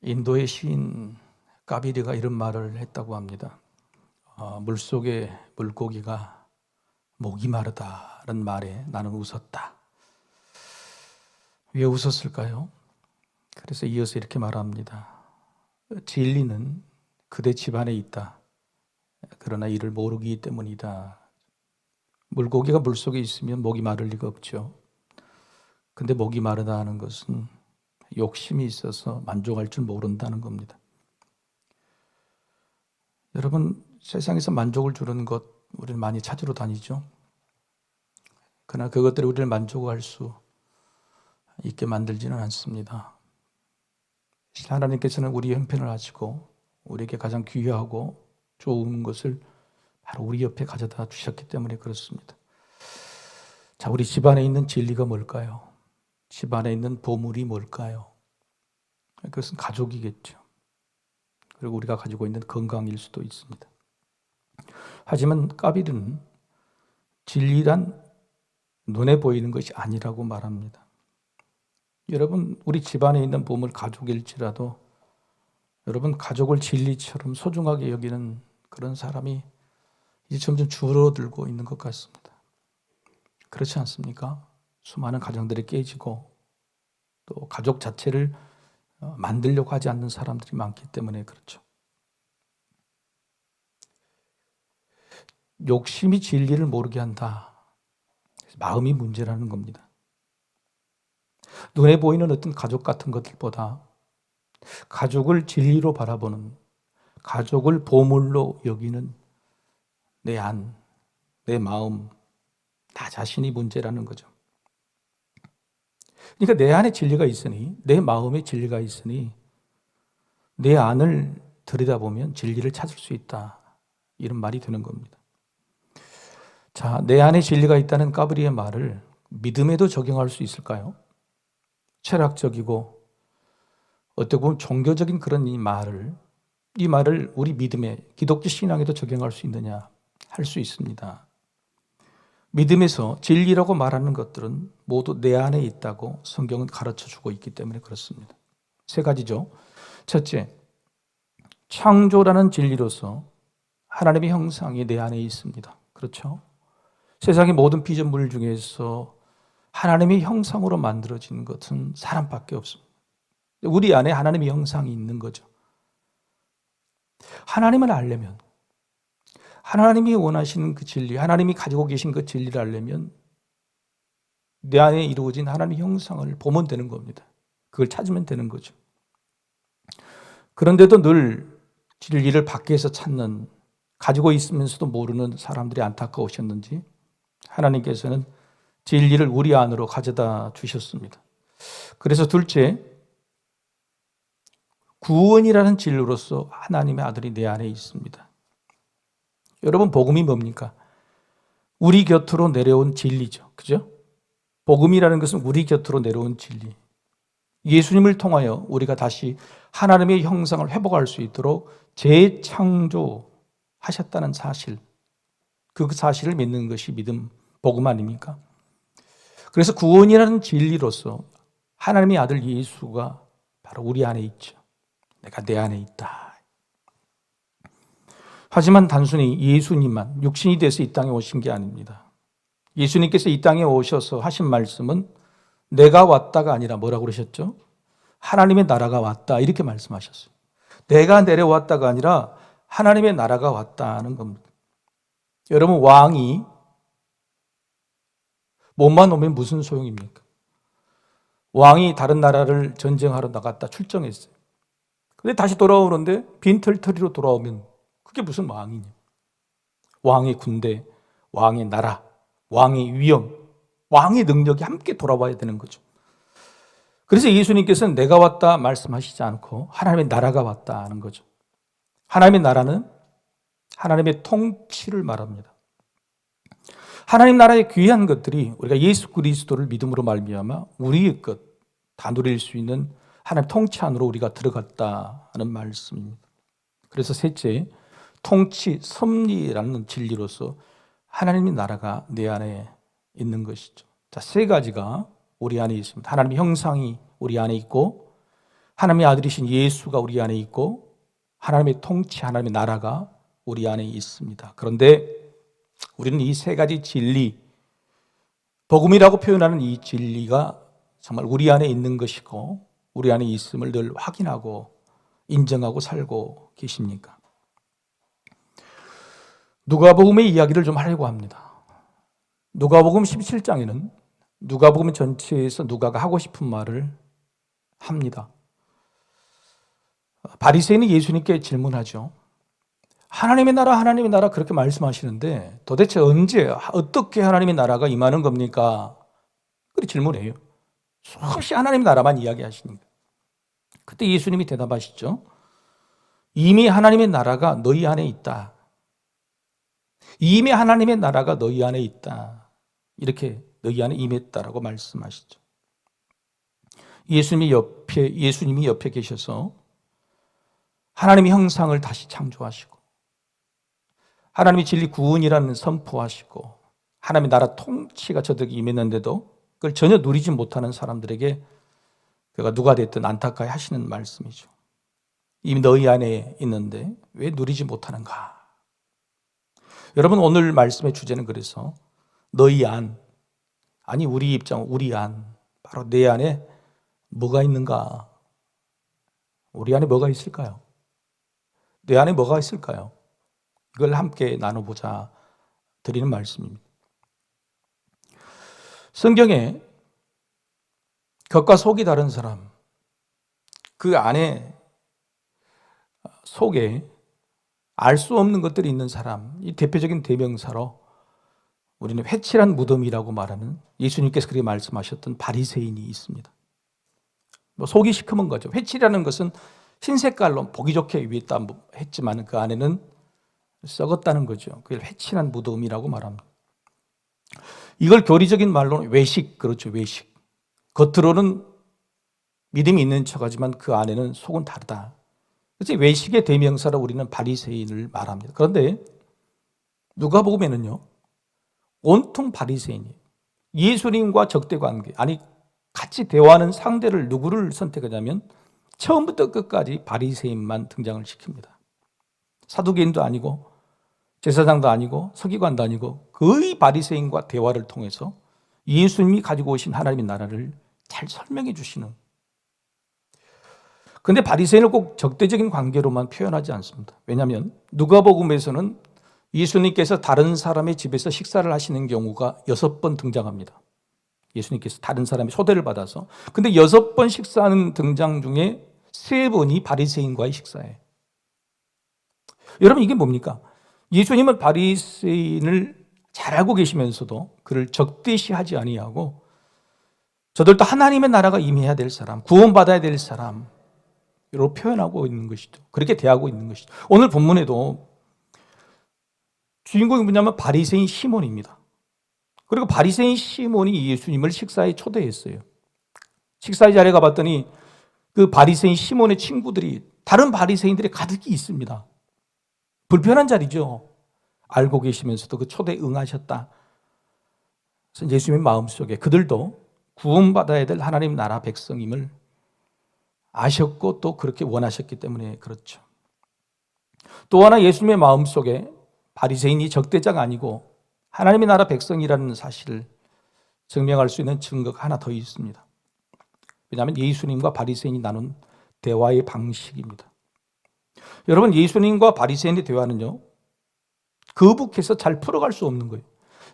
인도의 시인 까비리가 이런 말을 했다고 합니다. 물속의 물고기가 목이 마르다는 말에 나는 웃었다. 왜 웃었을까요? 그래서 이어서 이렇게 말합니다. 진리는 그대 집안에 있다. 그러나 이를 모르기 때문이다. 물고기가 물속에 있으면 목이 마를 리가 없죠. 근데 목이 마르다는 것은 욕심이 있어서 만족할 줄 모른다는 겁니다. 여러분, 세상에서 만족을 주는 것 우리는 많이 찾으러 다니죠. 그러나 그것들이 우리를 만족할 수 있게 만들지는 않습니다. 하나님께서는 우리 형편을 아시고 우리에게 가장 귀하고 좋은 것을 바로 우리 옆에 가져다 주셨기 때문에 그렇습니다. 자, 우리 집안에 있는 진리가 뭘까요? 집안에 있는 보물이 뭘까요? 그것은 가족이겠죠. 그리고 우리가 가지고 있는 건강일 수도 있습니다. 하지만 까비르는 진리란 눈에 보이는 것이 아니라고 말합니다. 여러분, 우리 집안에 있는 보물 가족일지라도 여러분, 가족을 진리처럼 소중하게 여기는 그런 사람이 이제 점점 줄어들고 있는 것 같습니다. 그렇지 않습니까? 수많은 가정들이 깨지고 또 가족 자체를 만들려고 하지 않는 사람들이 많기 때문에 그렇죠. 욕심이 진리를 모르게 한다. 마음이 문제라는 겁니다. 눈에 보이는 어떤 가족 같은 것들보다 가족을 진리로 바라보는, 가족을 보물로 여기는 내 안, 내 마음, 나 자신이 문제라는 거죠. 그러니까 내 안에 진리가 있으니, 내 마음에 진리가 있으니 내 안을 들여다보면 진리를 찾을 수 있다. 이런 말이 되는 겁니다. 자, 내 안에 진리가 있다는 까브리의 말을 믿음에도 적용할 수 있을까요? 철학적이고 어떻게 보면 종교적인 그런 이 말을 우리 믿음에, 기독교 신앙에도 적용할 수 있느냐? 할 수 있습니다. 믿음에서 진리라고 말하는 것들은 모두 내 안에 있다고 성경은 가르쳐주고 있기 때문에 그렇습니다. 세 가지죠. 첫째, 창조라는 진리로서 하나님의 형상이 내 안에 있습니다. 그렇죠? 세상의 모든 피조물 중에서 하나님의 형상으로 만들어진 것은 사람밖에 없습니다. 우리 안에 하나님의 형상이 있는 거죠. 하나님을 알려면, 하나님이 원하시는 그 진리, 하나님이 가지고 계신 그 진리를 알려면 내 안에 이루어진 하나님의 형상을 보면 되는 겁니다. 그걸 찾으면 되는 거죠. 그런데도 늘 진리를 밖에서 찾는, 가지고 있으면서도 모르는 사람들이 안타까우셨는지 하나님께서는 진리를 우리 안으로 가져다 주셨습니다. 그래서 둘째, 구원이라는 진리로서 하나님의 아들이 내 안에 있습니다. 여러분, 복음이 뭡니까? 우리 곁으로 내려온 진리죠. 그죠? 복음이라는 것은 우리 곁으로 내려온 진리. 예수님을 통하여 우리가 다시 하나님의 형상을 회복할 수 있도록 재창조하셨다는 사실, 그 사실을 믿는 것이 믿음, 복음 아닙니까? 그래서 구원이라는 진리로서 하나님의 아들 예수가 바로 우리 안에 있죠. 내가 내 안에 있다. 하지만 단순히 예수님만 육신이 돼서 이 땅에 오신 게 아닙니다. 예수님께서 이 땅에 오셔서 하신 말씀은 내가 왔다가 아니라 뭐라고 그러셨죠? 하나님의 나라가 왔다 이렇게 말씀하셨어요. 내가 내려왔다가 아니라 하나님의 나라가 왔다는 겁니다. 여러분, 왕이 몸만 오면 무슨 소용입니까? 왕이 다른 나라를 전쟁하러 나갔다 출정했어요. 근데 다시 돌아오는데 빈털터리로 돌아오면 그게 무슨 왕이냐? 왕의 군대, 왕의 나라, 왕의 위엄, 왕의 능력이 함께 돌아와야 되는 거죠. 그래서 예수님께서는 내가 왔다 말씀하시지 않고 하나님의 나라가 왔다 하는 거죠. 하나님의 나라는 하나님의 통치를 말합니다. 하나님 나라의 귀한 것들이 우리가 예수 그리스도를 믿음으로 말미암아 우리의 것 다 누릴 수 있는 하나님 통치 안으로 우리가 들어갔다는 말씀입니다. 그래서 셋째, 통치, 섭리라는 진리로서 하나님의 나라가 내 안에 있는 것이죠. 자, 세 가지가 우리 안에 있습니다. 하나님의 형상이 우리 안에 있고 하나님의 아들이신 예수가 우리 안에 있고 하나님의 통치, 하나님의 나라가 우리 안에 있습니다. 그런데 우리는 이 세 가지 진리, 복음이라고 표현하는 이 진리가 정말 우리 안에 있는 것이고 우리 안에 있음을 늘 확인하고 인정하고 살고 계십니까? 누가복음의 이야기를 좀 하려고 합니다. 누가복음 17장에는 누가복음 전체에서 누가가 하고 싶은 말을 합니다. 바리새인이 예수님께 질문하죠. 하나님의 나라 그렇게 말씀하시는데 도대체 언제 어떻게 하나님의 나라가 임하는 겁니까? 그렇게 질문해요. 수없이 하나님의 나라만 이야기하시니까. 그때 예수님이 대답하시죠. 이미 하나님의 나라가 너희 안에 있다. 이미 하나님의 나라가 너희 안에 있다. 이렇게 너희 안에 임했다라고 말씀하시죠. 예수님이 옆에 계셔서 하나님의 형상을 다시 창조하시고 하나님의 진리 구원이라는 선포하시고 하나님의 나라 통치가 저들에게 임했는데도 그걸 전혀 누리지 못하는 사람들에게 그가 누가 됐든 안타까이 하시는 말씀이죠. 이미 너희 안에 있는데 왜 누리지 못하는가? 여러분, 오늘 말씀의 주제는 그래서 너희 안, 아니 우리 입장, 우리 안, 바로 내 안에 뭐가 있는가? 우리 안에 뭐가 있을까요? 내 안에 뭐가 있을까요? 이걸 함께 나눠보자 드리는 말씀입니다. 성경에 겉과 속이 다른 사람, 그 안에 속에 알 수 없는 것들이 있는 사람, 이 대표적인 대명사로 우리는 회칠한 무덤이라고 말하는 예수님께서 그렇게 말씀하셨던 바리새인이 있습니다. 속이 시커먼 거죠. 회칠이라는 것은 흰색깔로 보기 좋게 위에 딱 했지만 그 안에는 썩었다는 거죠. 그걸 회칠한 무덤이라고 말합니다. 이걸 교리적인 말로는 외식, 그렇죠. 외식. 겉으로는 믿음이 있는 척하지만 그 안에는 속은 다르다. 그래서 외식의 대명사로 우리는 바리새인을 말합니다. 그런데 누가복음에는요, 온통 바리새인이에요. 예수님과 적대관계, 아니 같이 대화하는 상대를 누구를 선택하냐면 처음부터 끝까지 바리새인만 등장을 시킵니다. 사두개인도 아니고 제사장도 아니고 서기관도 아니고 거의 바리새인과 대화를 통해서 예수님이 가지고 오신 하나님의 나라를 잘 설명해 주시는. 그런데 바리새인을 꼭 적대적인 관계로만 표현하지 않습니다. 왜냐하면 누가복음에서는 예수님께서 다른 사람의 집에서 식사를 하시는 경우가 6번 등장합니다. 예수님께서 다른 사람의 초대를 받아서. 근데 6번 식사하는 등장 중에 3번이 바리새인과의 식사예요. 여러분, 이게 뭡니까? 예수님은 바리새인을 잘 알고 계시면서도 그를 적대시하지 아니하고 저들도 하나님의 나라가 임해야 될 사람, 구원받아야 될 사람으로 표현하고 있는 것이죠. 그렇게 대하고 있는 것이죠. 오늘 본문에도 주인공이 뭐냐면 바리새인 시몬입니다. 그리고 바리새인 시몬이 예수님을 식사에 초대했어요. 식사의 자리에 가봤더니 그 바리새인 시몬의 친구들이, 다른 바리새인들이 가득히 있습니다. 불편한 자리죠. 알고 계시면서도 그 초대에 응하셨다. 그래서 예수님의 마음속에 그들도 구원받아야 될 하나님 나라 백성임을 아셨고 또 그렇게 원하셨기 때문에 그렇죠. 또 하나 예수님의 마음속에 바리새인이 적대자가 아니고 하나님의 나라 백성이라는 사실을 증명할 수 있는 증거가 하나 더 있습니다. 왜냐하면 예수님과 바리새인이 나눈 대화의 방식입니다. 여러분, 예수님과 바리새인의 대화는요, 거북해서 잘 풀어갈 수 없는 거예요.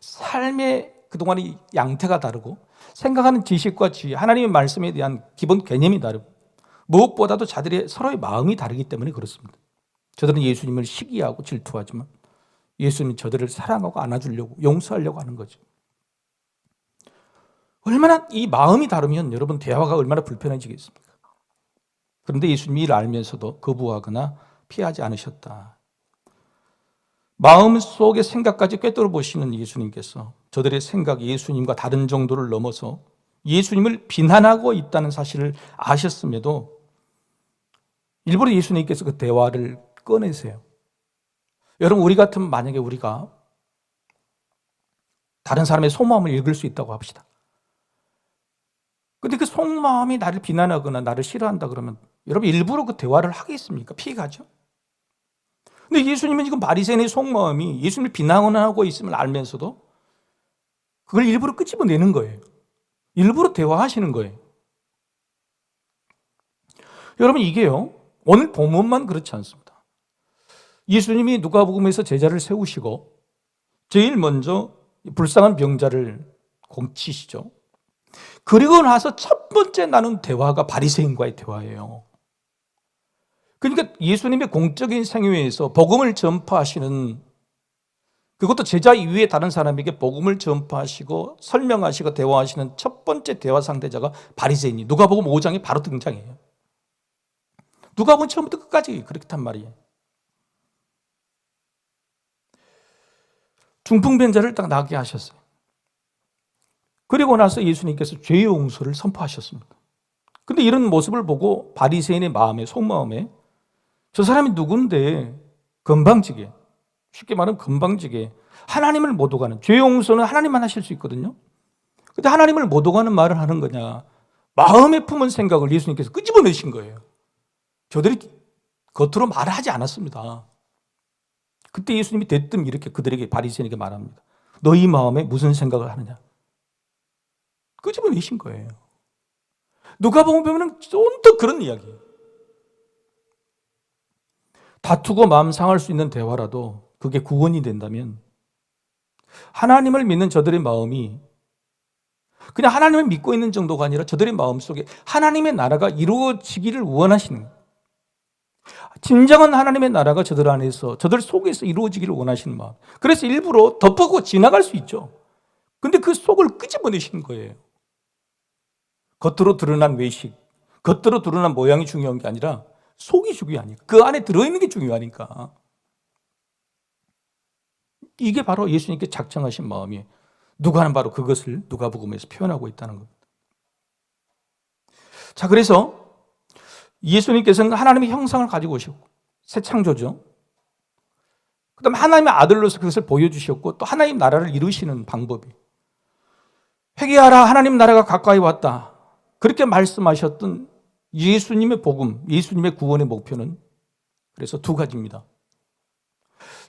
삶의 그동안의 양태가 다르고 생각하는 지식과 지혜, 하나님의 말씀에 대한 기본 개념이 다르고 무엇보다도 자들의 서로의 마음이 다르기 때문에 그렇습니다. 저들은 예수님을 시기하고 질투하지만 예수님은 저들을 사랑하고 안아주려고, 용서하려고 하는 거죠. 얼마나 이 마음이 다르면 여러분 대화가 얼마나 불편해지겠습니까? 그런데 예수님이 이를 알면서도 거부하거나 피하지 않으셨다. 마음속의 생각까지 꿰뚫어 보시는 예수님께서 저들의 생각이 예수님과 다른 정도를 넘어서 예수님을 비난하고 있다는 사실을 아셨음에도 일부러 예수님께서 그 대화를 꺼내세요. 여러분, 우리 같으면 만약에 우리가 다른 사람의 속마음을 읽을 수 있다고 합시다. 근데 그 속마음이 나를 비난하거나 나를 싫어한다 그러면 여러분 일부러 그 대화를 하겠습니까? 피해가죠. 근데 예수님은 지금 바리새인의 속마음이 예수님을 비난하고 있음을 알면서도 그걸 일부러 끄집어내는 거예요. 일부러 대화하시는 거예요. 여러분 이게요, 오늘 본문만 그렇지 않습니다. 예수님이 누가복음에서 제자를 세우시고 제일 먼저 불쌍한 병자를 고치시죠. 그리고 나서 첫 번째 나눈 대화가 바리새인과의 대화예요. 그러니까 예수님의 공적인 생애에서 복음을 전파하시는, 그것도 제자 이후에 다른 사람에게 복음을 전파하시고 설명하시고 대화하시는 첫 번째 대화 상대자가 바리새인이 누가복음 5장에 바로 등장해요. 누가복음 처음부터 끝까지 그렇단 말이에요. 중풍병자를 딱 낫게 하셨어요. 그리고 나서 예수님께서 죄의 용서를 선포하셨습니다. 근데 이런 모습을 보고 바리새인의 마음에, 속마음에 저 사람이 누군데 건방지게, 쉽게 말하면 건방지게 하나님을 못 오가는, 죄 용서는 하나님만 하실 수 있거든요. 근데 하나님을 못 오가는 말을 하는 거냐, 마음에 품은 생각을 예수님께서 끄집어내신 거예요. 저들이 겉으로 말을 하지 않았습니다. 그때 예수님이 대뜸 이렇게 그들에게, 바리새인에게 말합니다. 너희 마음에 무슨 생각을 하느냐, 끄집어내신 거예요. 누가복음 보면 또 그런 이야기예요. 다투고 마음 상할 수 있는 대화라도 그게 구원이 된다면 하나님을 믿는 저들의 마음이 그냥 하나님을 믿고 있는 정도가 아니라 저들의 마음속에 하나님의 나라가 이루어지기를 원하시는 거예요. 진정한 하나님의 나라가 저들 안에서, 저들 속에서 이루어지기를 원하시는 마음. 그래서 일부러 덮고 지나갈 수 있죠. 근데 그 속을 끄집어내시는 거예요. 겉으로 드러난 외식, 겉으로 드러난 모양이 중요한 게 아니라 속이 중요하니까, 그 안에 들어있는 게 중요하니까. 이게 바로 예수님께 작정하신 마음이에요. 누가는 바로 그것을 누가복음에서 표현하고 있다는 겁니다. 자, 그래서 예수님께서는 하나님의 형상을 가지고 오셨고, 새 창조죠. 그 다음에 하나님의 아들로서 그것을 보여주셨고, 또 하나님 나라를 이루시는 방법이, 회개하라 하나님 나라가 가까이 왔다, 그렇게 말씀하셨던 예수님의 복음, 예수님의 구원의 목표는 그래서 두 가지입니다.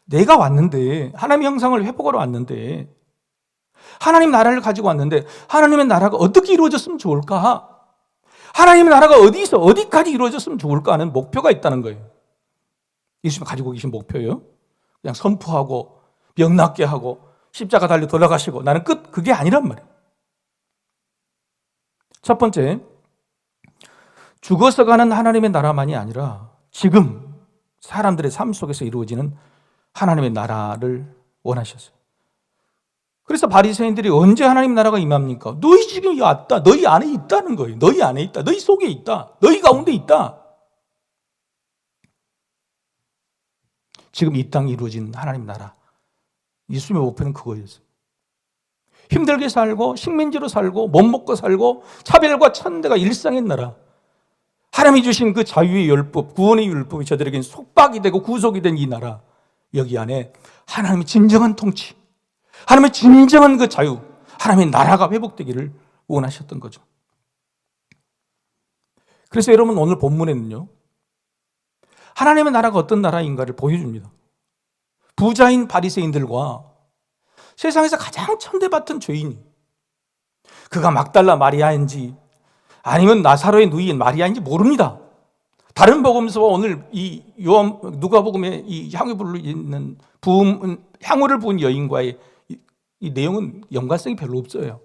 내가 왔는데, 하나님의 형상을 회복하러 왔는데, 하나님 나라를 가지고 왔는데 하나님의 나라가 어떻게 이루어졌으면 좋을까? 하나님의 나라가 어디서 어디까지 이루어졌으면 좋을까 하는 목표가 있다는 거예요. 예수님 가지고 계신 목표예요. 그냥 선포하고 병 낫게 하고 십자가 달려 돌아가시고 나는 끝, 그게 아니란 말이에요. 첫 번째, 죽어서 가는 하나님의 나라만이 아니라 지금 사람들의 삶 속에서 이루어지는 하나님의 나라를 원하셨어요. 그래서 바리새인들이 언제 하나님 나라가 임합니까? 너희 지금 왔다. 너희 안에 있다는 거예요. 너희 안에 있다. 너희 속에 있다. 너희 가운데 있다. 지금 이 땅에 이루어진 하나님 나라, 예수님의 목표는 그거였어요. 힘들게 살고 식민지로 살고 못 먹고 살고 차별과 천대가 일상의 나라, 하나님이 주신 그 자유의 율법, 구원의 율법이 저들에게는 속박이 되고 구속이 된 이 나라, 여기 안에 하나님의 진정한 통치, 하나님의 진정한 그 자유, 하나님의 나라가 회복되기를 원하셨던 거죠. 그래서 여러분 오늘 본문에는요, 하나님의 나라가 어떤 나라인가를 보여줍니다. 부자인 바리새인들과 세상에서 가장 천대받던 죄인이, 그가 막달라 마리아인지 아니면 나사로의 누이인 마리아인지 모릅니다. 다른 복음서와 오늘 이 누가복음에 이 향유 부르는 향후를 부은 여인과의 이 내용은 연관성이 별로 없어요.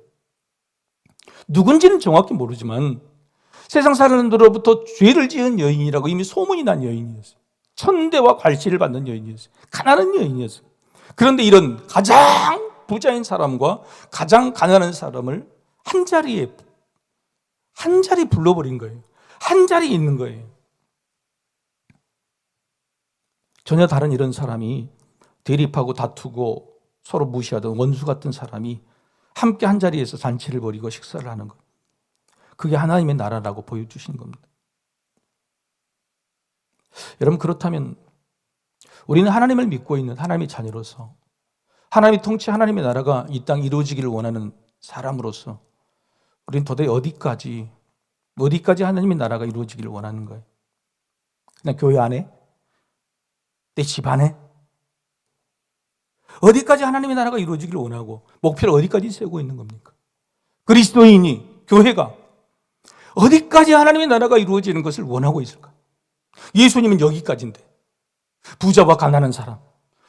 누군지는 정확히 모르지만 세상 사람들로부터 죄를 지은 여인이라고 이미 소문이 난 여인이었어요. 천대와 괄시를 받는 여인이었어요. 가난한 여인이었어요. 그런데 이런 가장 부자인 사람과 가장 가난한 사람을 한 자리 불러버린 거예요. 한 자리에 있는 거예요. 전혀 다른 이런 사람이 대립하고 다투고 서로 무시하던 원수 같은 사람이 함께 한 자리에서 잔치를 벌이고 식사를 하는 것, 그게 하나님의 나라라고 보여주시는 겁니다. 여러분, 그렇다면 우리는 하나님을 믿고 있는 하나님의 자녀로서, 하나님의 통치, 하나님의 나라가 이 땅에 이루어지기를 원하는 사람으로서 우리는 도대체 어디까지 하나님의 나라가 이루어지기를 원하는 거예요? 그냥 교회 안에? 내 집 안에? 어디까지 하나님의 나라가 이루어지기를 원하고 목표를 어디까지 세우고 있는 겁니까? 그리스도인이, 교회가 어디까지 하나님의 나라가 이루어지는 것을 원하고 있을까? 예수님은 여기까지인데 부자와 가난한 사람,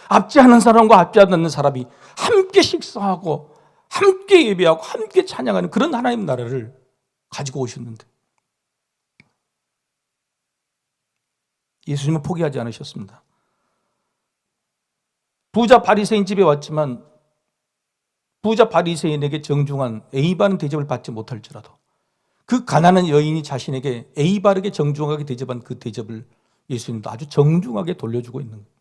압제하는 사람과 압제하지 않는 사람이 함께 식사하고 함께 예배하고 함께 찬양하는 그런 하나님 나라를 가지고 오셨는데 예수님은 포기하지 않으셨습니다. 부자 바리새인 집에 왔지만 부자 바리새인에게 정중한 예의 바른 대접을 받지 못할지라도 그 가난한 여인이 자신에게 예의 바르게 정중하게 대접한 그 대접을 예수님도 아주 정중하게 돌려주고 있는 거예요.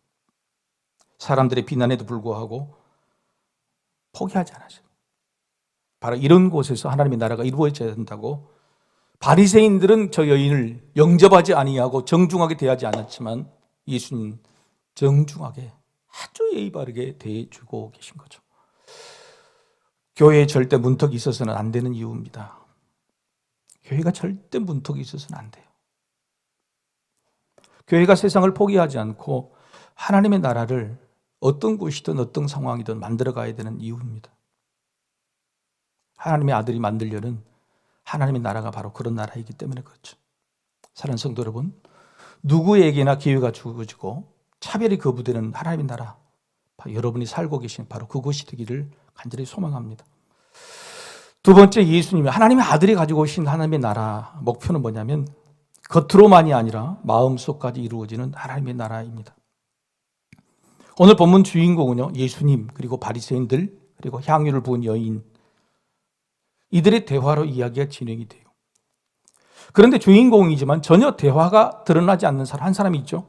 사람들의 비난에도 불구하고 포기하지 않았어요. 바로 이런 곳에서 하나님의 나라가 이루어져야 한다고 바리새인들은 저 여인을 영접하지 아니하고 정중하게 대하지 않았지만 예수님 정중하게 아주 예의 바르게 대해주고 계신 거죠. 교회에 절대 문턱이 있어서는 안 되는 이유입니다. 교회가 절대 문턱이 있어서는 안 돼요. 교회가 세상을 포기하지 않고 하나님의 나라를 어떤 곳이든 어떤 상황이든 만들어 가야 되는 이유입니다. 하나님의 아들이 만들려는 하나님의 나라가 바로 그런 나라이기 때문에 그렇죠. 사랑하는 성도 여러분, 누구에게나 기회가 주어지고 차별이 거부되는 하나님의 나라, 여러분이 살고 계신 바로 그곳이 되기를 간절히 소망합니다. 두 번째, 예수님이 하나님의 아들이 가지고 오신 하나님의 나라 목표는 뭐냐면 겉으로만이 아니라 마음속까지 이루어지는 하나님의 나라입니다. 오늘 본문 주인공은요, 예수님 그리고 바리새인들 그리고 향유를 부은 여인, 이들의 대화로 이야기가 진행이 돼요. 그런데 주인공이지만 전혀 대화가 드러나지 않는 사람 한 사람이 있죠.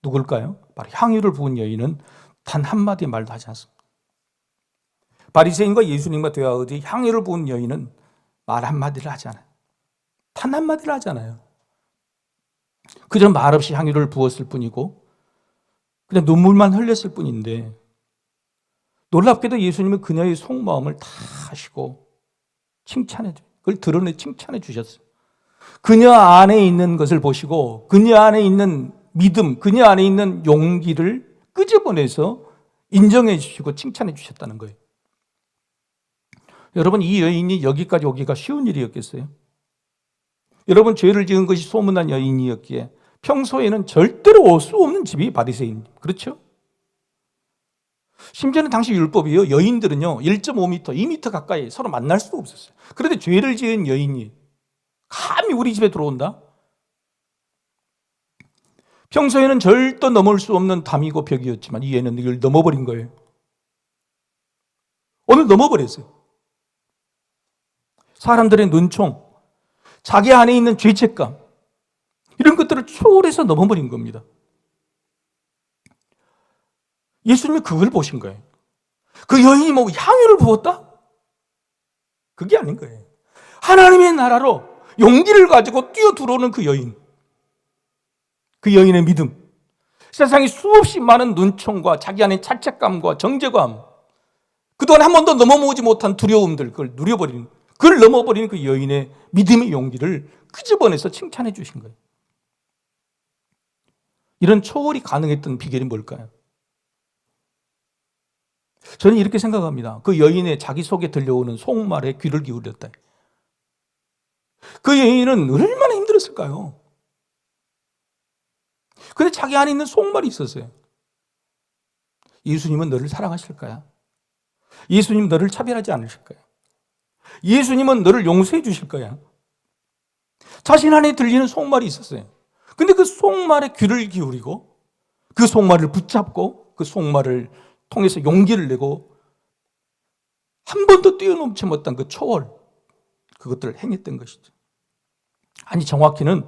누굴까요? 바로 향유를 부은 여인은 단 한마디 말도 하지 않습니다. 바리새인과 예수님과 대화하듯이 향유를 부은 여인은 말 한마디를 하지 않아요. 단 한마디를 하지 않아요. 그저 말없이 향유를 부었을 뿐이고 그냥 눈물만 흘렸을 뿐인데 놀랍게도 예수님은 그녀의 속마음을 다 아시고 칭찬해 줘요. 그걸 드러내 칭찬해 주셨어요. 그녀 안에 있는 것을 보시고 그녀 안에 있는 믿음, 그녀 안에 있는 용기를 끄집어내서 인정해 주시고 칭찬해 주셨다는 거예요. 여러분, 이 여인이 여기까지 오기가 쉬운 일이었겠어요? 여러분, 죄를 지은 것이 소문난 여인이었기에 평소에는 절대로 올 수 없는 집이 바리새인, 그렇죠? 심지어는 당시 율법이요, 여인들은요 1.5m, 2m 가까이 서로 만날 수도 없었어요. 그런데 죄를 지은 여인이 감히 우리 집에 들어온다? 평소에는 절대 넘을 수 없는 담이고 벽이었지만 이 애는 이걸 넘어버린 거예요. 오늘 넘어버렸어요. 사람들의 눈총, 자기 안에 있는 죄책감, 이런 것들을 초월해서 넘어버린 겁니다. 예수님이 그걸 보신 거예요. 그 여인이 뭐 향유를 부었다? 그게 아닌 거예요. 하나님의 나라로 용기를 가지고 뛰어들어오는 그 여인, 그 여인의 믿음, 세상에 수없이 많은 눈총과 자기 안에 자책감과 정죄감, 그동안 한 번도 넘어오지 못한 두려움들, 그걸 누려버리는, 그걸 넘어버리는 그 여인의 믿음의 용기를 끄집어내서 칭찬해 주신 거예요. 이런 초월이 가능했던 비결이 뭘까요? 저는 이렇게 생각합니다. 그 여인의 자기 속에 들려오는 속말에 귀를 기울였다. 그 여인은 얼마나 힘들었을까요? 근데 자기 안에 있는 속말이 있었어요. 예수님은 너를 사랑하실까요? 예수님 너를 차별하지 않으실까요? 예수님은 너를 용서해 주실 거야. 자신 안에 들리는 속말이 있었어요. 근데 그 속말에 귀를 기울이고 그 속말을 붙잡고 그 속말을 통해서 용기를 내고 한 번도 뛰어넘지 못한 그 초월, 그것들을 행했던 것이죠. 아니, 정확히는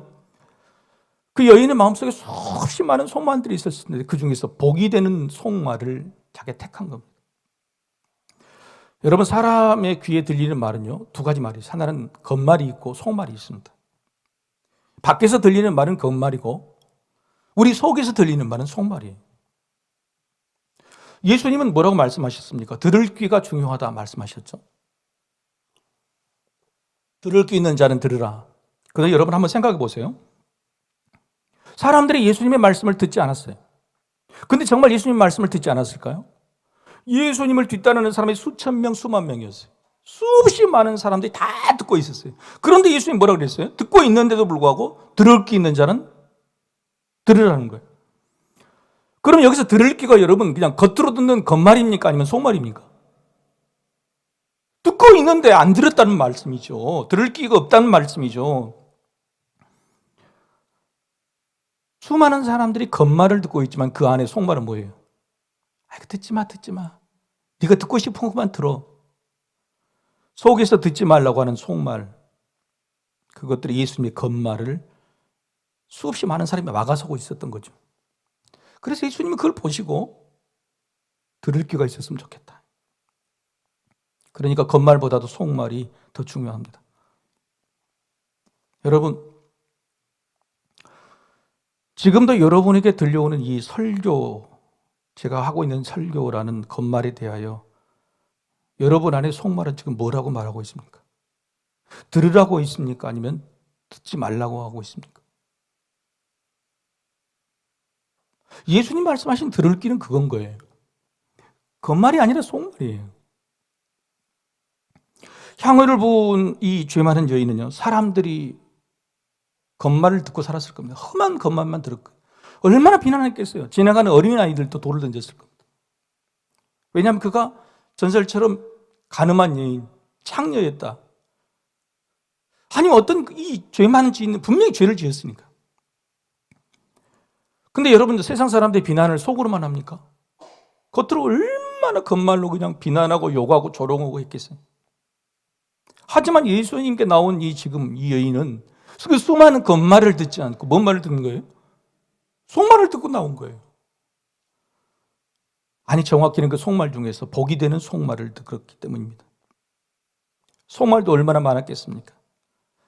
그 여인의 마음속에 수없이 많은 속말들이 있었을 텐데 그 중에서 복이 되는 속말을 자기가 택한 겁니다. 여러분, 사람의 귀에 들리는 말은요, 두 가지 말이 있어요. 하나는 겉말이 있고 속말이 있습니다. 밖에서 들리는 말은 겉말이고 우리 속에서 들리는 말은 속말이에요. 예수님은 뭐라고 말씀하셨습니까? 들을 귀가 중요하다 말씀하셨죠. 들을 귀 있는 자는 들으라. 그런데 여러분 한번 생각해 보세요. 사람들이 예수님의 말씀을 듣지 않았어요. 근데 정말 예수님 말씀을 듣지 않았을까요? 예수님을 뒤따르는 사람이 수천 명, 수만 명이었어요. 수없이 많은 사람들이 다 듣고 있었어요. 그런데 예수님이 뭐라 그랬어요? 듣고 있는데도 불구하고 들을 귀 있는 자는 들으라는 거예요. 그럼 여기서 들을 귀가 여러분 그냥 겉으로 듣는 겉말입니까? 아니면 속말입니까? 듣고 있는데 안 들었다는 말씀이죠. 들을 귀가 없다는 말씀이죠. 수많은 사람들이 겉말을 듣고 있지만 그 안에 속말은 뭐예요? 듣지 마, 듣지 마. 네가 듣고 싶은 것만 들어. 속에서 듣지 말라고 하는 속말, 그것들이 예수님의 겉말을 수없이 많은 사람이 막아서고 있었던 거죠. 그래서 예수님이 그걸 보시고 들을 귀가 있었으면 좋겠다. 그러니까 겉말보다도 속말이 더 중요합니다. 여러분, 지금도 여러분에게 들려오는 이 설교, 제가 하고 있는 설교라는 겉말에 대하여 여러분 안에 속말은 지금 뭐라고 말하고 있습니까? 들으라고 있습니까? 아니면 듣지 말라고 하고 있습니까? 예수님 말씀하신 들을 귀는 그건 거예요. 겉말이 아니라 속말이에요. 향유를 부은 이 죄 많은 여인은요, 사람들이 겉말을 듣고 살았을 겁니다. 험한 겉말만 들을 거예요. 얼마나 비난했겠어요. 지나가는 어린아이들도 돌을 던졌을 겁니다. 왜냐하면 그가 전설처럼 가늠한 여인, 창녀였다. 아니 어떤 이 죄 많은 주인은 분명히 죄를 지었으니까. 근데 여러분들 세상 사람들의 비난을 속으로만 합니까? 겉으로 얼마나 겉말로 그냥 비난하고 욕하고 조롱하고 했겠어요. 하지만 예수님께 나온 지금 이 여인은 그 수많은 겉말을 듣지 않고 뭔 말을 듣는 거예요? 속말을 듣고 나온 거예요. 아니 정확히는 그 속말 중에서 복이 되는 속말을 듣기 때문입니다. 속말도 얼마나 많았겠습니까?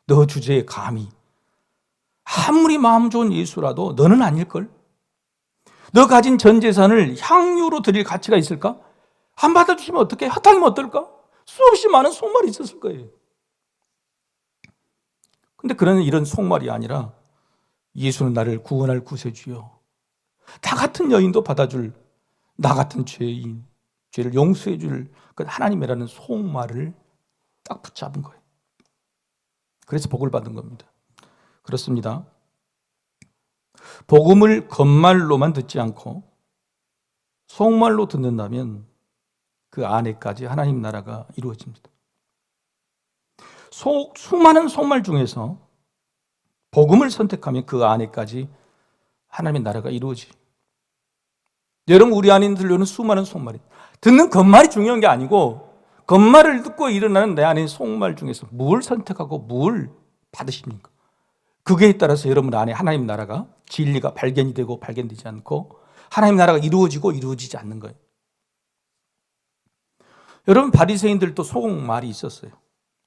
너 주제에 감히 아무리 마음 좋은 예수라도 너는 아닐걸? 너 가진 전 재산을 향유로 드릴 가치가 있을까? 안 받아주시면 어떡해? 헛탕이면 어떨까? 수없이 많은 속말이 있었을 거예요. 근데 그런 이런 속말이 아니라 예수는 나를 구원할 구세주요. 나 같은 여인도 받아줄 나 같은 죄인, 죄를 용서해 줄 하나님이라는 속말을 딱 붙잡은 거예요. 그래서 복을 받은 겁니다. 그렇습니다. 복음을 겉말로만 듣지 않고 속말로 듣는다면 그 안에까지 하나님 나라가 이루어집니다. 수많은 속말 중에서 복음을 선택하면 그 안에까지 하나님의 나라가 이루어지. 여러분 우리 안에 들려오는 수많은 속말이 듣는 겉말이 중요한 게 아니고 겉말을 듣고 일어나는 내 안의 속말 중에서 뭘 선택하고 뭘 받으십니까? 그게 따라서 여러분 안에 하나님 나라가 진리가 발견이 되고 발견되지 않고 하나님 나라가 이루어지고 이루어지지 않는 거예요. 여러분 바리새인들도 속말이 있었어요.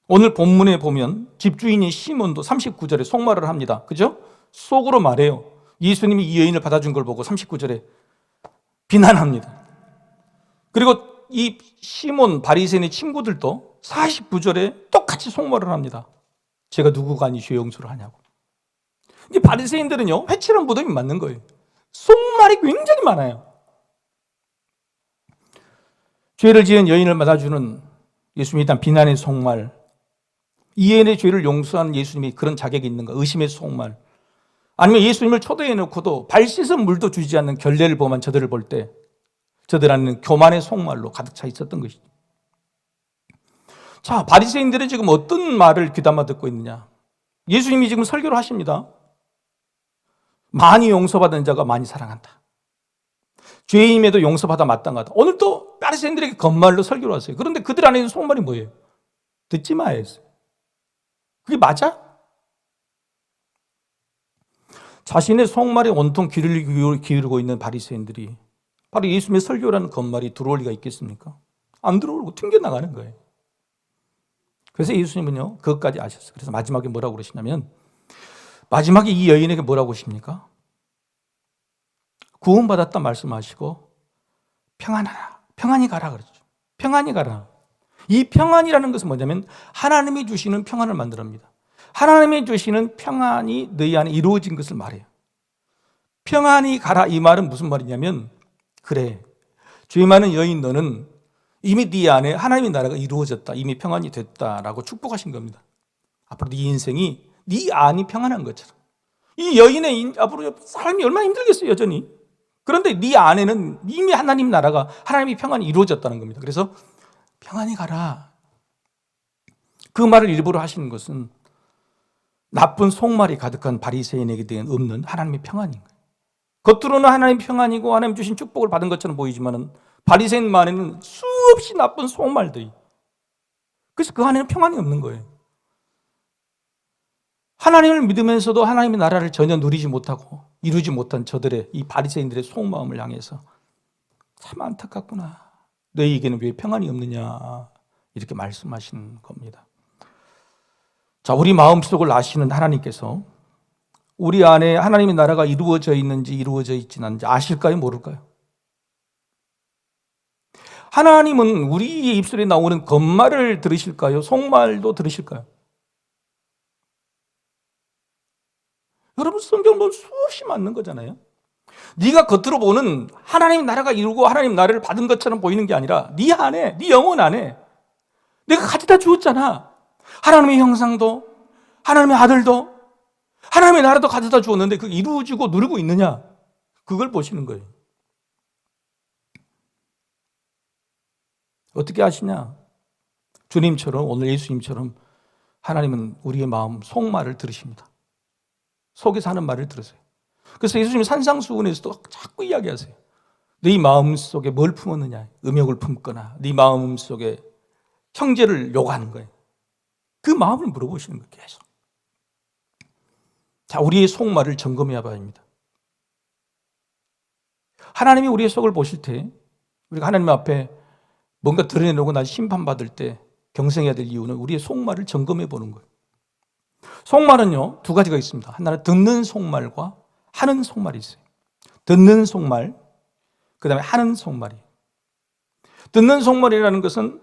오늘 본문에 보면 집주인인 시몬도 39절에 속말을 합니다. 그죠? 속으로 말해요. 예수님이 이 여인을 받아준 걸 보고 39절에 비난합니다. 그리고 이 시몬 바리새인의 친구들도 49절에 똑같이 속말을 합니다. 제가 누구가 아니 죄 용서를 하냐고. 이 바리새인들은요 회칠한 무덤이 맞는 거예요. 속말이 굉장히 많아요. 죄를 지은 여인을 받아주는 예수님이 일단 비난의 속말, 이 여인의 죄를 용서하는 예수님이 그런 자격이 있는가 의심의 속말, 아니면 예수님을 초대해 놓고도 발 씻은 물도 주지 않는 결례를 범한 저들을 볼 때 저들 안에는 교만의 속말로 가득 차 있었던 것이죠. 자, 바리새인들이 지금 어떤 말을 귀담아 듣고 있느냐? 예수님이 지금 설교를 하십니다. 많이 용서받은 자가 많이 사랑한다. 죄인임에도 용서받아 마땅하다. 오늘도 바리새인들에게 겉말로 설교를 하세요. 그런데 그들 안에 있는 속말이 뭐예요? 듣지 마 했어요. 그게 맞아? 자신의 속말에 온통 귀를 기울이고 있는 바리새인들이 바로 예수님의 설교라는 겉말이 들어올 리가 있겠습니까? 안 들어오고 튕겨나가는 거예요. 그래서 예수님은요 그것까지 아셨어요. 그래서 마지막에 뭐라고 그러시냐면 마지막에 이 여인에게 뭐라고 하십니까? 구원받았다 말씀하시고 평안하라, 평안히 가라 그러죠. 평안히 가라. 이 평안이라는 것은 뭐냐면 하나님이 주시는 평안을 만들합니다. 하나님이 주시는 평안이 너희 안에 이루어진 것을 말해요. 평안히 가라 이 말은 무슨 말이냐면, 그래, 죄 많은 여인 너는 이미 네 안에 하나님의 나라가 이루어졌다, 이미 평안이 됐다라고 축복하신 겁니다. 앞으로 네 인생이 네 안이 평안한 것처럼. 이 여인의 앞으로 삶이 얼마나 힘들겠어요, 여전히. 그런데 네 안에는 이미 하나님 나라가, 하나님의 평안이 이루어졌다는 겁니다. 그래서 평안히 가라. 그 말을 일부러 하시는 것은 나쁜 속말이 가득한 바리새인에게 대한 없는 하나님의 평안인 거예요. 겉으로는 하나님의 평안이고 하나님 주신 축복을 받은 것처럼 보이지만 바리새인 안에는 수없이 나쁜 속말들이, 그래서 그 안에는 평안이 없는 거예요. 하나님을 믿으면서도 하나님의 나라를 전혀 누리지 못하고 이루지 못한 저들의, 이 바리새인들의 속마음을 향해서 참 안타깝구나, 너희에게는 왜 평안이 없느냐, 이렇게 말씀하시는 겁니다. 자, 우리 마음속을 아시는 하나님께서 우리 안에 하나님의 나라가 이루어져 있는지 이루어져 있지 않는지 아실까요, 모를까요? 하나님은 우리의 입술에 나오는 겉말을 들으실까요, 속말도 들으실까요? 여러분, 성경은 뭐 수없이 맞는 거잖아요. 네가 겉으로 보는 하나님 나라가 이루고 하나님 나라를 받은 것처럼 보이는 게 아니라 네 안에, 네 영혼 안에 내가 가져다 주었잖아. 하나님의 형상도, 하나님의 아들도, 하나님의 나라도 가져다 주었는데 그게 이루어지고 누리고 있느냐, 그걸 보시는 거예요. 어떻게 아시냐? 주님처럼, 오늘 예수님처럼 하나님은 우리의 마음 속말을 들으십니다. 속에서 하는 말을 들으세요. 그래서 예수님이 산상수훈에서도 자꾸 이야기하세요. 네 마음 속에 뭘 품었느냐, 음욕을 품거나 네 마음 속에 형제를 욕하는 거예요. 그 마음을 물어보시는 거예요, 계속. 자, 우리의 속말을 점검해야 합니다. 하나님이 우리의 속을 보실 때, 우리가 하나님 앞에 뭔가 드러내놓고 나중에 심판받을 때 경성해야 될 이유는 우리의 속말을 점검해 보는 거예요. 속말은요, 두 가지가 있습니다. 하나는 듣는 속말과 하는 속말이 있어요. 듣는 속말, 그 다음에 하는 속말이에요. 듣는 속말이라는 것은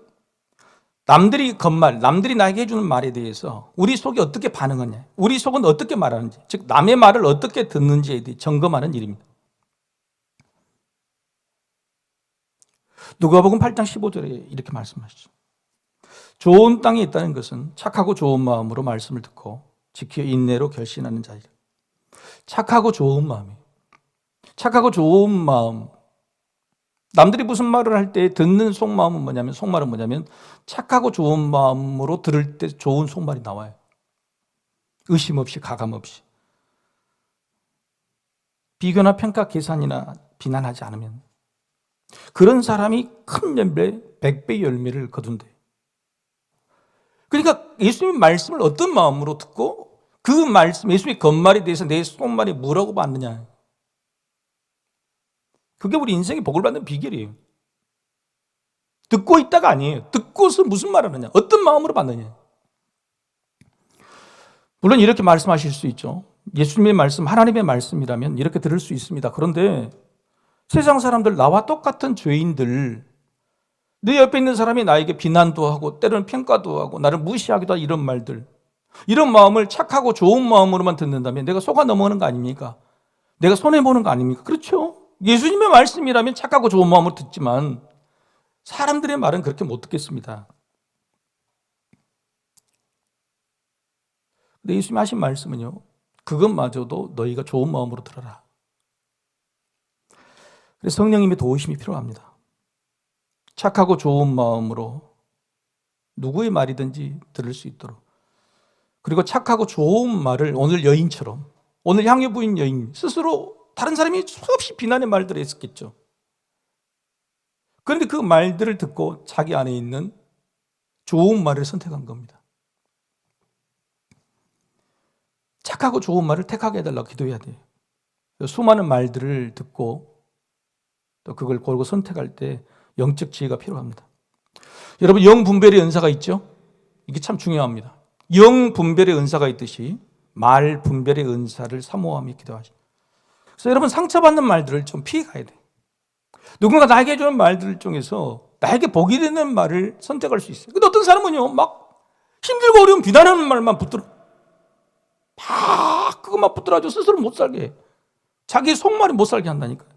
남들이 겉말, 남들이 나에게 해주는 말에 대해서 우리 속이 어떻게 반응하냐, 우리 속은 어떻게 말하는지, 즉 남의 말을 어떻게 듣는지에 대해 점검하는 일입니다. 누가복음 8장 15절에 이렇게 말씀하시죠. 좋은 땅에 있다는 것은 착하고 좋은 마음으로 말씀을 듣고 지켜 인내로 결신하는 자이라. 착하고 좋은 마음이에요. 착하고 좋은 마음. 남들이 무슨 말을 할 때 듣는 속마음은 뭐냐면, 속말은 뭐냐면 착하고 좋은 마음으로 들을 때 좋은 속말이 나와요. 의심 없이, 가감 없이. 비교나 평가, 계산이나 비난하지 않으면 그런 사람이 큰 열매, 100배 열매를 거둔대요. 그러니까 예수님의 말씀을 어떤 마음으로 듣고 그 말씀, 예수님의 겉말에 대해서 내 속말이 뭐라고 받느냐, 그게 우리 인생의 복을 받는 비결이에요. 듣고 있다가 아니에요. 듣고서 무슨 말을 하느냐, 어떤 마음으로 받느냐. 물론 이렇게 말씀하실 수 있죠. 예수님의 말씀, 하나님의 말씀이라면 이렇게 들을 수 있습니다. 그런데 세상 사람들, 나와 똑같은 죄인들, 내 옆에 있는 사람이 나에게 비난도 하고 때로는 평가도 하고 나를 무시하기도 하고, 이런 말들, 이런 마음을 착하고 좋은 마음으로만 듣는다면 내가 속아 넘어가는 거 아닙니까? 내가 손해보는 거 아닙니까? 그렇죠. 예수님의 말씀이라면 착하고 좋은 마음으로 듣지만 사람들의 말은 그렇게 못 듣겠습니다. 근데 예수님이 하신 말씀은요, 그것마저도 너희가 좋은 마음으로 들어라. 그래서 성령님의 도우심이 필요합니다. 착하고 좋은 마음으로 누구의 말이든지 들을 수 있도록, 그리고 착하고 좋은 말을 오늘 여인처럼, 오늘 향유 부인 여인 스스로 다른 사람이 수없이 비난의 말들을 했었겠죠. 그런데 그 말들을 듣고 자기 안에 있는 좋은 말을 선택한 겁니다. 착하고 좋은 말을 택하게 해달라고 기도해야 돼요. 수많은 말들을 듣고 또 그걸 고르고 선택할 때 영적 지혜가 필요합니다. 여러분, 영 분별의 은사가 있죠? 이게 참 중요합니다. 영 분별의 은사가 있듯이 말 분별의 은사를 사모하며 기도하십니다. 그래서 여러분, 상처받는 말들을 좀 피해가야 돼요. 누군가 나에게 해주는 말들 중에서 나에게 복이 되는 말을 선택할 수 있어요. 근데 어떤 사람은요, 막 힘들고 어려운 비난하는 말만 붙들어. 막 그것만 붙들어가지고 스스로 못 살게 해. 자기 속말이 못 살게 한다니까요.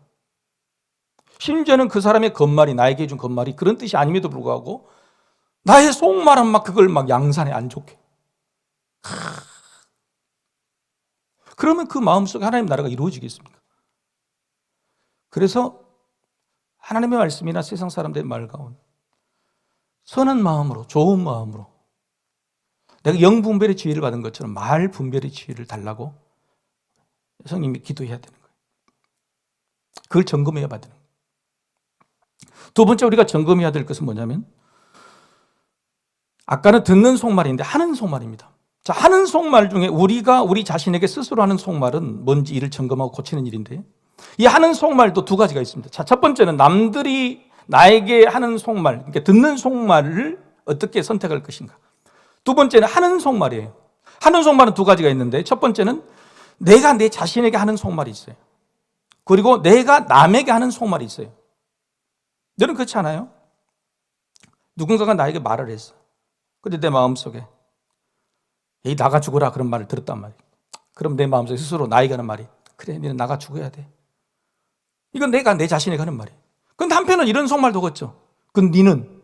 심지어는 그 사람의 겉말이, 나에게 해준 겉말이 그런 뜻이 아님에도 불구하고 나의 속말은 막 그걸 막 양산해, 안 좋게. 그러면 그 마음속에 하나님 나라가 이루어지겠습니까? 그래서 하나님의 말씀이나 세상 사람들의 말 가운데 선한 마음으로, 좋은 마음으로, 내가 영분별의 지혜를 받은 것처럼 말 분별의 지혜를 달라고 성령님이 기도해야 되는 거예요. 그걸 점검해야 받는 거예요. 두 번째 우리가 점검해야 될 것은 뭐냐면, 아까는 듣는 속말인데 하는 속말입니다. 자, 하는 속말 중에 우리가 우리 자신에게 스스로 하는 속말은 뭔지 이를 점검하고 고치는 일인데, 이 하는 속말도 두 가지가 있습니다. 자, 첫 번째는 남들이 나에게 하는 속말, 그러니까 듣는 속말을 어떻게 선택할 것인가. 두 번째는 하는 속말이에요. 하는 속말은 두 가지가 있는데, 첫 번째는 내가 내 자신에게 하는 속말이 있어요. 그리고 내가 남에게 하는 속말이 있어요. 너는 그렇지 않아요? 누군가가 나에게 말을 했어. 근데 내 마음속에 에이, 나가 죽어라, 그런 말을 들었단 말이에요. 그럼 내 마음속에 스스로 나에게 하는 말이, 그래, 너는 나가 죽어야 돼. 이건 내가 내 자신에게 하는 말이에요. 근데 한편은 이런 속말도 걷죠. 그럼 니는,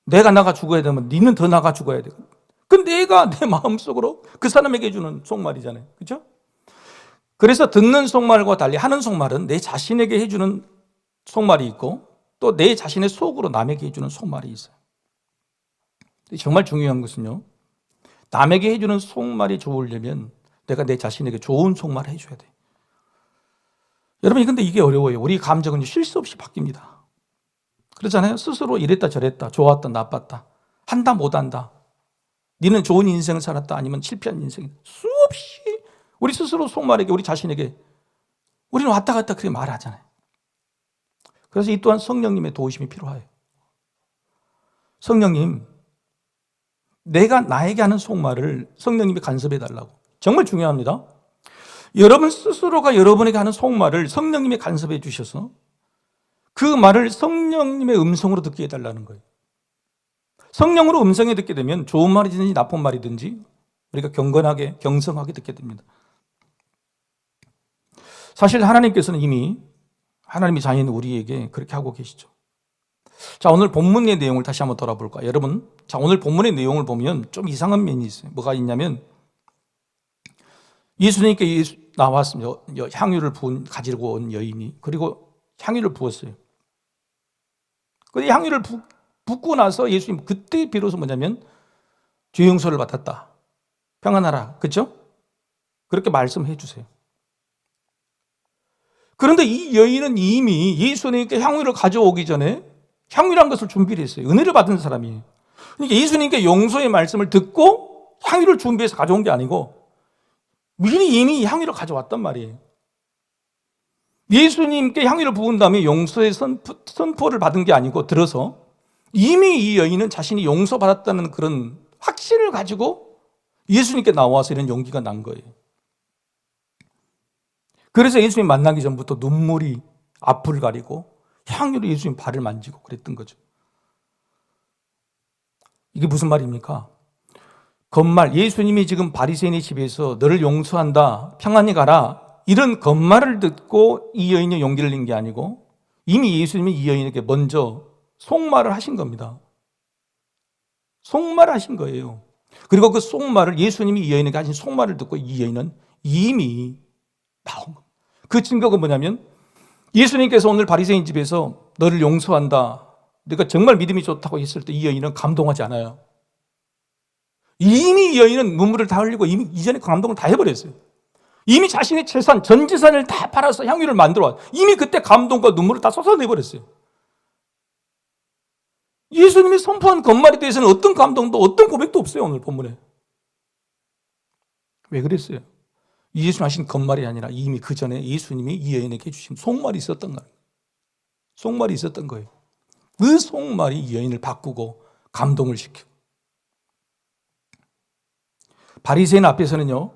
내가 나가 죽어야 되면 니는 더 나가 죽어야 돼. 근데 내가 내 마음속으로 그 사람에게 해주는 속말이잖아요. 그렇죠? 그래서 듣는 속말과 달리 하는 속말은 내 자신에게 해주는 속말이 있고, 또 내 자신의 속으로 남에게 해주는 속말이 있어요. 정말 중요한 것은요, 남에게 해주는 속말이 좋으려면 내가 내 자신에게 좋은 속말을 해줘야 돼. 여러분, 근데 이게 어려워요. 우리 감정은 쉴 수 없이 바뀝니다. 그렇잖아요. 스스로 이랬다 저랬다, 좋았다 나빴다, 한다 못한다, 니는 좋은 인생을 살았다 아니면 실패한 인생이다, 수없이 우리 스스로 속말에게, 우리 자신에게 우리는 왔다 갔다 그렇게 말하잖아요. 그래서 이 또한 성령님의 도우심이 필요해요. 성령님, 내가 나에게 하는 속말을 성령님이 간섭해 달라고. 정말 중요합니다. 여러분 스스로가 여러분에게 하는 속말을 성령님이 간섭해 주셔서 그 말을 성령님의 음성으로 듣게 해달라는 거예요. 성령으로 음성에 듣게 되면 좋은 말이든지 나쁜 말이든지 우리가 경건하게, 경성하게 듣게 됩니다. 사실 하나님께서는 이미 하나님의 자녀인 우리에게 그렇게 하고 계시죠. 자, 오늘 본문의 내용을 다시 한번 돌아볼까요? 여러분, 자, 오늘 본문의 내용을 보면 좀 이상한 면이 있어요. 뭐가 있냐면, 예수님께 나왔습니다. 향유를 가지고 온 여인이. 그리고 향유를 부었어요. 그 향유를 붓고 나서 예수님 그때 비로소 뭐냐면 죄 용서를 받았다, 평안하라, 그렇죠? 그렇게 말씀해 주세요. 그런데 이 여인은 이미 예수님께 향유를 가져오기 전에 향유란 것을 준비를 했어요. 은혜를 받은 사람이에요. 그러니까 예수님께 용서의 말씀을 듣고 향유를 준비해서 가져온 게 아니고 미리 이미 향유를 가져왔단 말이에요. 예수님께 향유를 부은 다음에 용서의 선포를 받은 게 아니고 들어서 이미 이 여인은 자신이 용서받았다는 그런 확신을 가지고 예수님께 나와서 이런 용기가 난 거예요. 그래서 예수님 만나기 전부터 눈물이 앞을 가리고 향유로 예수님 발을 만지고 그랬던 거죠. 이게 무슨 말입니까? 겉말, 예수님이 지금 바리새인의 집에서 너를 용서한다, 평안히 가라, 이런 겉말을 듣고 이 여인이 용기를 낸 게 아니고 이미 예수님이 이 여인에게 먼저 속말을 하신 겁니다. 속말을 하신 거예요. 그리고 그 속말을, 예수님이 이 여인에게 하신 속말을 듣고 이 여인은 이미 나온 겁니다. 그 증거가 뭐냐면 예수님께서 오늘 바리새인 집에서 너를 용서한다, 네가 정말 믿음이 좋다고 했을 때 이 여인은 감동하지 않아요. 이미 이 여인은 눈물을 다 흘리고 이미 이전에 감동을 다 해버렸어요. 이미 자신의 재산, 전 재산을 다 팔아서 향유를 만들어 왔어요. 이미 그때 감동과 눈물을 다 쏟아내버렸어요. 예수님이 선포한 겉말에 대해서는 어떤 감동도 어떤 고백도 없어요. 오늘 본문에. 왜 그랬어요? 예수님 하신 겉말이 아니라 이미 그 전에 예수님이 이 여인에게 주신 속말이 있었던 거예요. 속말이 있었던 거예요. 그 속말이 이 여인을 바꾸고 감동을 시키고. 바리새인 앞에서는요,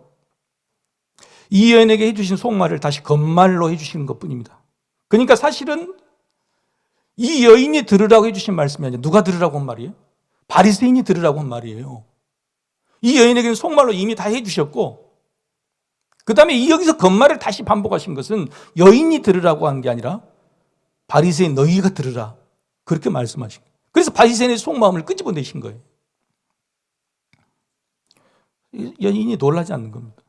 이 여인에게 해주신 속말을 다시 겉말로 해주시는 것뿐입니다. 그러니까 사실은 이 여인이 들으라고 해주신 말씀이 아니라 누가 들으라고 한 말이에요? 바리새인이 들으라고 한 말이에요. 이 여인에게는 속말로 이미 다 해주셨고 그 다음에 여기서 겉말을 다시 반복하신 것은 여인이 들으라고 한 게 아니라 바리새인 너희가 들으라, 그렇게 말씀하신 거예요. 그래서 바리새인의 속마음을 끄집어내신 거예요. 여인이 놀라지 않는 겁니다.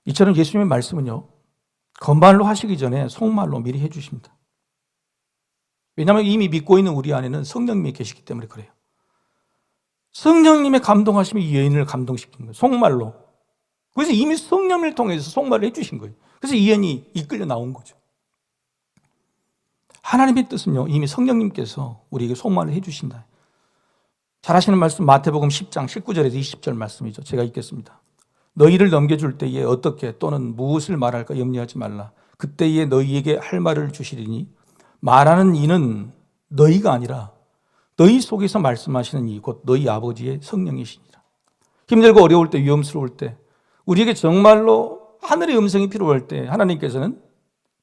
이처럼 예수님의 말씀은요, 겉말로 하시기 전에 속말로 미리 해주십니다. 왜냐하면 이미 믿고 있는 우리 안에는 성령님이 계시기 때문에 그래요. 성령님의 감동하심이 이 여인을 감동시킨 거예요. 속말로. 그래서 이미 성령을 통해서 속말을 해주신 거예요. 그래서 이 여인이 이끌려 나온 거죠. 하나님의 뜻은요, 이미 성령님께서 우리에게 속말을 해주신다. 잘 아시는 말씀 마태복음 10장 19절에서 20절 말씀이죠. 제가 읽겠습니다. 너희를 넘겨줄 때에 어떻게 또는 무엇을 말할까 염려하지 말라. 그때에 너희에게 할 말을 주시리니 말하는 이는 너희가 아니라 너희 속에서 말씀하시는 이 곧 너희 아버지의 성령이시니라. 힘들고 어려울 때, 위험스러울 때, 우리에게 정말로 하늘의 음성이 필요할 때 하나님께서는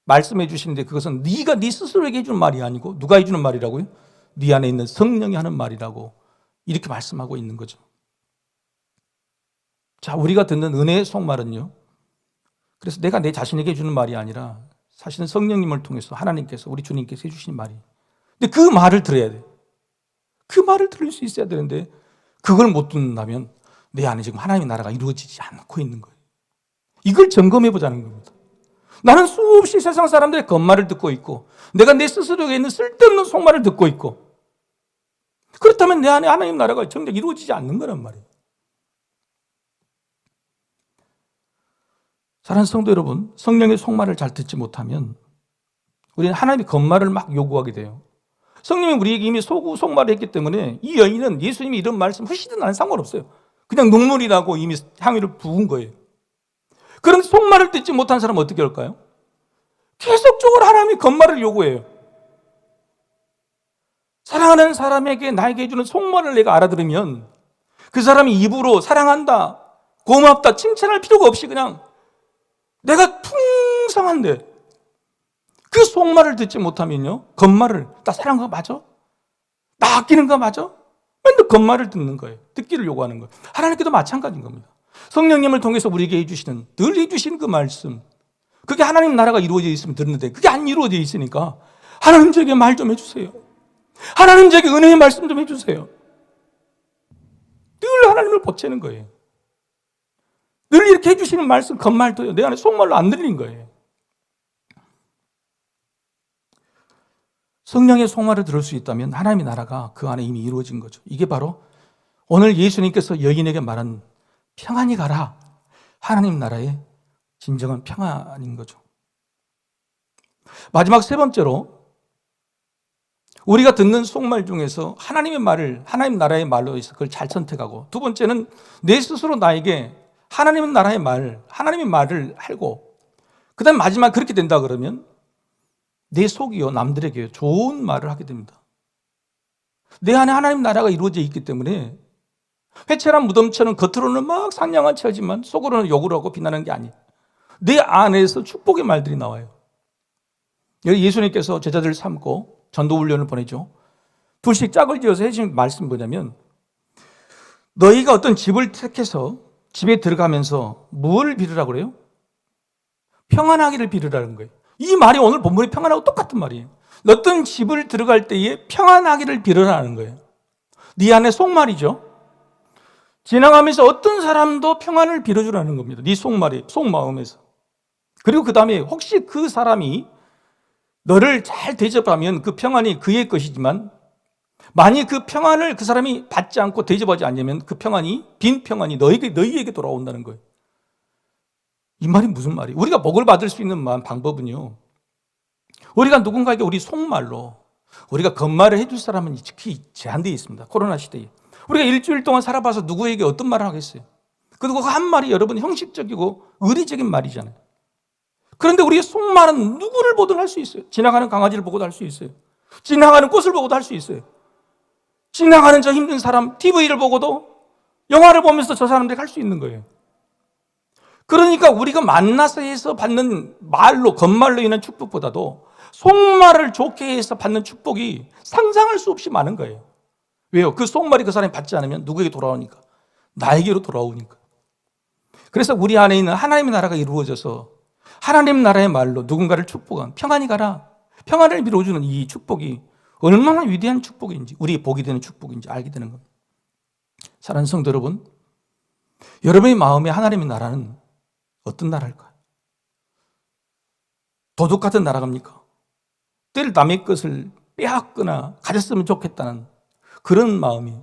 말씀해 주시는데 그것은 네가 네 스스로에게 해주는 말이 아니고 누가 해주는 말이라고요? 네 안에 있는 성령이 하는 말이라고 이렇게 말씀하고 있는 거죠. 자, 우리가 듣는 은혜의 속말은요, 그래서 내가 내 자신에게 해주는 말이 아니라 사실은 성령님을 통해서 하나님께서, 우리 주님께서 해주신 말이에요. 근데 그 말을 들어야 돼요. 그 말을 들을 수 있어야 되는데 그걸 못 듣는다면 내 안에 지금 하나님의 나라가 이루어지지 않고 있는 거예요. 이걸 점검해 보자는 겁니다. 나는 수없이 세상 사람들의 겉말을 듣고 있고 내가 내 스스로에 있는 쓸데없는 속말을 듣고 있고, 그렇다면 내 안에 하나님 나라가 정작 이루어지지 않는 거란 말이에요. 사랑하는 성도 여러분, 성령의 속말을 잘 듣지 못하면 우리는 하나님의 겉말을 막 요구하게 돼요. 성령이 우리에게 이미 속말을 했기 때문에 이 여인은 예수님이 이런 말씀 하시든 안 상관없어요. 그냥 눈물이 나고 이미 향유를 부은 거예요. 그런데 속말을 듣지 못한 사람은 어떻게 할까요? 계속적으로 하나님의 겉말을 요구해요. 사랑하는 사람에게 나에게 해주는 속말을 내가 알아들으면 그 사람이 입으로 사랑한다, 고맙다, 칭찬할 필요가 없이 그냥 내가 풍성한데 그 속말을 듣지 못하면요, 겉말을, 나 사랑하는 거 맞아? 나 아끼는 거 맞아? 맨날 겉말을 듣는 거예요. 듣기를 요구하는 거예요. 하나님께도 마찬가지인 겁니다. 성령님을 통해서 우리에게 해주시는, 늘 해주시는 그 말씀, 그게 하나님 나라가 이루어져 있으면 듣는데 그게 안 이루어져 있으니까 하나님 저에게 말 좀 해주세요. 하나님 저에게 은혜의 말씀 좀 해주세요. 늘 하나님을 보채는 거예요. 늘 이렇게 해주시는 말씀, 겉말도요, 내 안에 속말로 안 들린 거예요. 성령의 속말을 들을 수 있다면 하나님의 나라가 그 안에 이미 이루어진 거죠. 이게 바로 오늘 예수님께서 여인에게 말한 평안히 가라, 하나님 나라의 진정한 평안인 거죠. 마지막 세 번째로 우리가 듣는 속말 중에서 하나님의 말을, 하나님 나라의 말로 해서 그걸 잘 선택하고, 두 번째는 내 스스로 나에게 하나님의 나라의 말, 하나님의 말을 하고, 그 다음 마지막 그렇게 된다 그러면 내 속이요, 남들에게 좋은 말을 하게 됩니다. 내 안에 하나님 나라가 이루어져 있기 때문에 회칠한 무덤처럼 겉으로는 막 상냥한 척하지만 속으로는 욕을 하고 비난하는 게 아니에요. 내 안에서 축복의 말들이 나와요. 여기 예수님께서 제자들을 삼고 전도훈련을 보내죠. 둘씩 짝을 지어서 해주신 말씀이 뭐냐면, 너희가 어떤 집을 택해서 집에 들어가면서 뭘 빌으라고 그래요? 평안하기를 빌으라는 거예요. 이 말이 오늘 본문의 평안하고 똑같은 말이에요. 어떤 집을 들어갈 때에 평안하기를 빌으라는 거예요. 네 안에 속말이죠. 지나가면서 어떤 사람도 평안을 빌어주라는 겁니다. 네 속말이, 속마음에서. 그리고 그 다음에 혹시 그 사람이 너를 잘 대접하면 그 평안이 그의 것이지만, 만약 그 평안을 그 사람이 받지 않고 대접하지 않으면 그 평안이, 빈 평안이 너희에게 돌아온다는 거예요. 이 말이 무슨 말이에요? 우리가 복을 받을 수 있는 방법은요, 우리가 누군가에게 우리 속말로, 우리가 겉말을 해줄 사람은 특히 제한되어 있습니다. 코로나 시대에 우리가 일주일 동안 살아봐서 누구에게 어떤 말을 하겠어요? 그리고 그 한 말이 여러분 형식적이고 의리적인 말이잖아요. 그런데 우리의 속말은 누구를 보든 할 수 있어요. 지나가는 강아지를 보고도 할 수 있어요. 지나가는 꽃을 보고도 할 수 있어요. 지나가는 저 힘든 사람, TV를 보고도, 영화를 보면서 저 사람들이 할 수 있는 거예요. 그러니까 우리가 만나서 해서 받는 말로, 겉말로 인한 축복보다도 속말을 좋게 해서 받는 축복이 상상할 수 없이 많은 거예요. 왜요? 그 속말이 그 사람이 받지 않으면 누구에게 돌아오니까? 나에게로 돌아오니까. 그래서 우리 안에 있는 하나님의 나라가 이루어져서 하나님 나라의 말로 누군가를 축복한 평안히 가라, 평안을 밀어주는 이 축복이 얼마나 위대한 축복인지, 우리 복이 되는 축복인지 알게 되는 겁니다. 사랑하는 성도 여러분, 여러분의 마음에 하나님의 나라는 어떤 나라일까요? 도둑 같은 나라입니까? 때를 남의 것을 빼앗거나 가졌으면 좋겠다는 그런 마음이,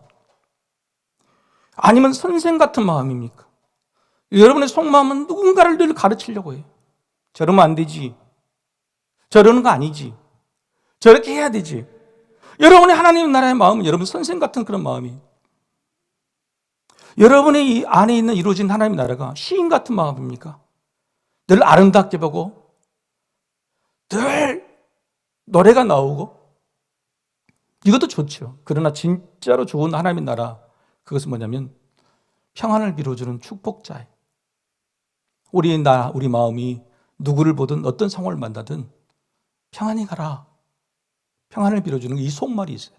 아니면 선생 같은 마음입니까? 여러분의 속마음은 누군가를 늘 가르치려고 해요. 저러면 안 되지, 저러는 거 아니지, 저렇게 해야 되지. 여러분의 하나님 나라의 마음은 여러분 선생 같은 그런 마음이, 여러분의 이 안에 있는 이루어진 하나님 나라가 시인 같은 마음입니까? 늘 아름답게 보고 늘 노래가 나오고, 이것도 좋죠. 그러나 진짜로 좋은 하나님의 나라, 그것은 뭐냐면 평안을 빌어주는 축복자예요. 우리 마음이 누구를 보든 어떤 상황을 만나든 평안히 가라, 평안을 빌어주는 이 속말이 있어요.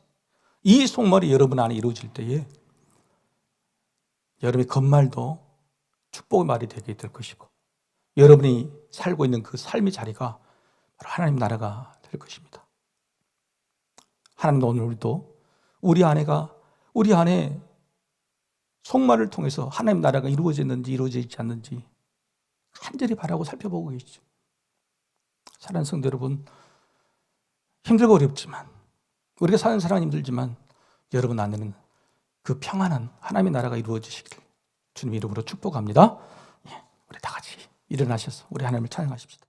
이 속말이 여러분 안에 이루어질 때에 여러분의 겉말도 축복의 말이 되게 될 것이고, 여러분이 살고 있는 그 삶의 자리가 바로 하나님 나라가 될 것입니다. 하나님도 오늘 우리 안에 속말을 통해서 하나님 나라가 이루어졌는지 이루어지지 않는지 간절히 바라고 살펴보고 계시죠. 사랑하는 성도 여러분, 힘들고 어렵지만, 우리가 사는 사랑은 힘들지만 여러분 안에는 그 평안한 하나님의 나라가 이루어지시길 주님의 이름으로 축복합니다. 우리 다 같이 일어나셔서 우리 하나님을 찬양하십시다.